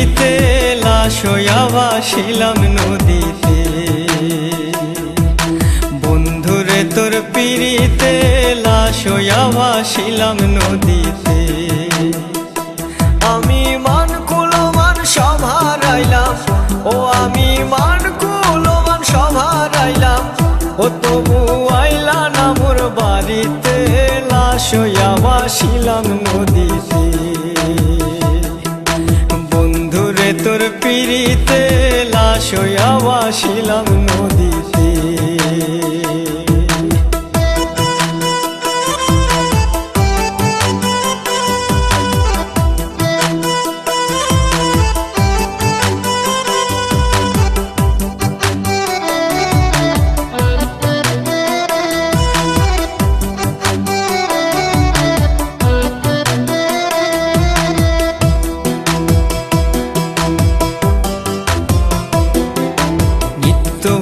পিড়িতে লাশ হইয়া ভাসিলাম নদীতে। বন্ধুরে তোর পিড়িতে লাশ হইয়া ভাসিলাম নদীতে। আমি মান কুলমান সব হারাইলাম, ও আমি মান কুলমান সব হারাইলাম, ও তবু আইলা না মোর বাড়িতে, লাশ হইয়া ভাসিলাম নদীতে। বন্ধুরে তোর পিড়িতে লাশ হইয়া ভাসিলাম নদীতে।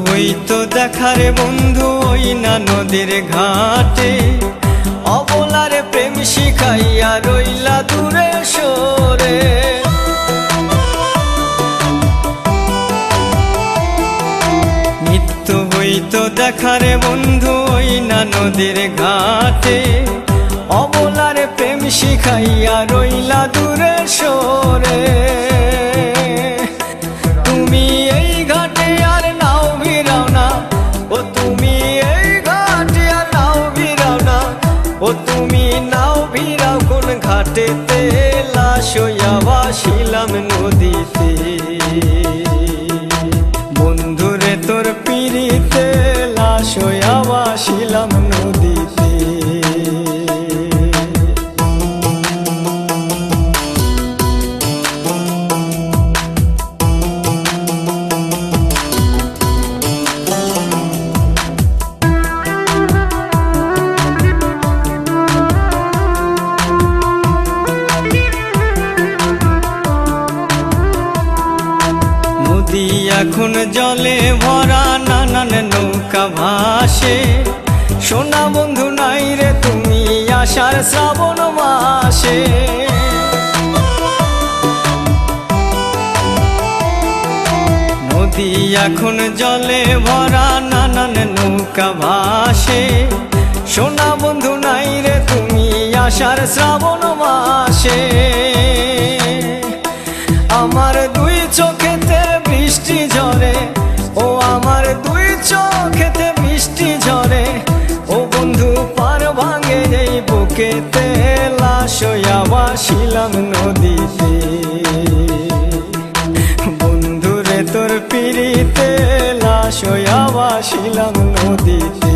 হইতো দেখারে বন্ধু ওই না নদীর ঘাটে, অবলারে প্রেম শিখাইয়া রইলা দূরে সরে। নিত্য হইতো দেখারে বন্ধু ওই না নদীর ঘাটে, অবলারে প্রেম শিখাইয়া রইলা দূরে সরে। তুমি এই ঘাটে আর নাও ভিড়াও না, ও তুমি এই ঘাটে আর নাও ভিড়াও না, ও তুমি নাও ভিড়াও কোন ঘাটেতে, লাশ হইয়া ভাসিলাম নদীতে। বন্ধুরে তোর পিড়িতে লাশ হইয়া ভাসিলাম নদীতে। এখন জলে ভরা নানান নৌকা ভাসে, সোনা বন্ধু নাই রে তুমি আষাঢ় শ্রাবণ মাসে। নদী এখন জলে ভরা নানান নৌকা ভাসে, সোনা বন্ধু নাই রে তুমি আষাঢ় শ্রাবণ মাসে। আমার দুই চোখেতে বৃষ্টি ঝরে, ও আমার দুই চোখেতে বৃষ্টি ঝরে, ও বন্ধু পার ভাঙে এই বুকেতে, লাশ হইয়া ভাসিলাম নদীতে। বন্ধুরে তোর পিড়িতে লাশ হইয়া ভাসিলাম নদীতে।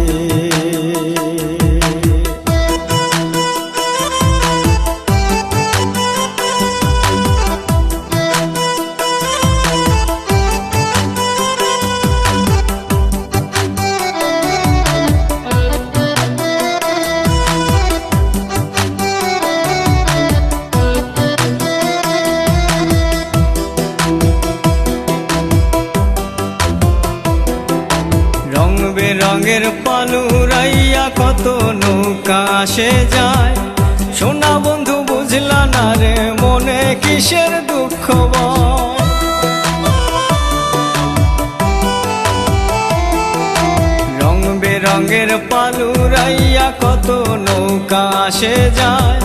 রঙের পালুরাইয়া কত নৌকা আসে যায়, সোনা বন্ধু বুঝলা না রে মনে কিসের দুঃখ বল। রং বেরঙের পালুরাইয়া কত নৌকা আসে যায়,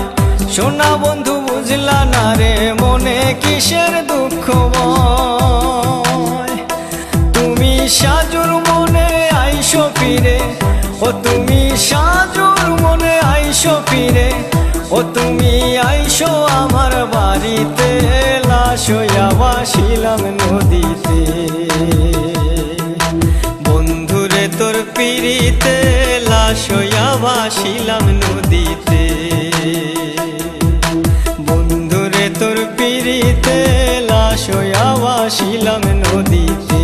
সোনা বন্ধু বুঝলা না রে মনে কিসের দুঃখ বল। তুমি সাজুর মনে আইসো ফিরে, ও তুমি সাজুর মনে আইসো ফিরে, ও তুমি আইসো আমার বাড়িতে, লাশ হইয়া ভাসিলাম নদীতে। বন্ধুরে তোর পিড়িতে লাশ হইয়া ভাসিলাম নদীতে। বন্ধুরে তোর পিড়িতে লাশ হইয়া ভাসিলাম নদীতে।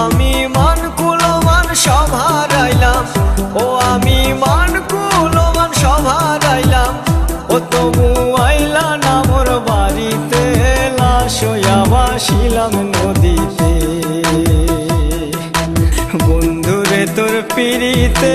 আমি মান কুলমান সব হারাইলাম, ও আমি মান কুলমান সব হারাইলাম, ও তবু আইলা না মোর বাড়িতে, লাশ হইয়া ভাসিলাম নদীতে। বন্ধুরে তোর পিড়িতে